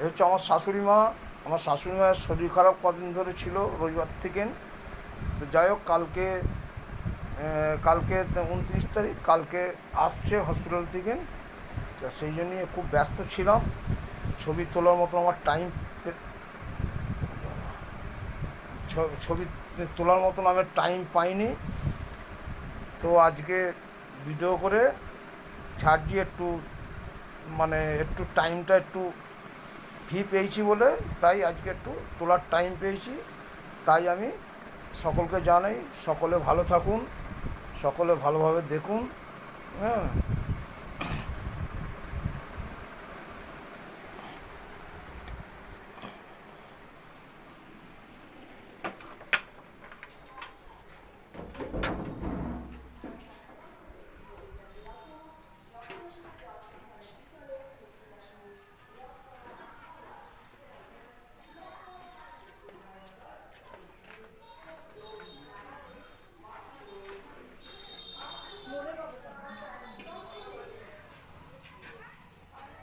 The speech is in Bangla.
এ হচ্ছে আমার শাশুড়ি মা। আমার শাশুড়ি মায়ের শরীর খারাপ কদিন ধরে ছিল, রবিবার থেকে। তো যাই হোক, কালকে 29 তারিখ, কালকে আসছে হসপিটাল থেকে। তা সেই জন্যই খুব ব্যস্ত ছিলাম। ছবি তোলার মতো আমার টাইম, ছবি তোলার মতন আমি টাইম পাইনি। তো আজকে ভিডিও করে ছাড়ছি একটু, মানে একটু টাইমটা একটু ফ্রি পেয়েছি বলে, তাই আজকে একটু তোলার টাইম পেয়েছি। তাই আমি সকলকে জানাই, সকলে ভালো থাকুন, সকলে ভালোভাবে দেখুন। হ্যাঁ।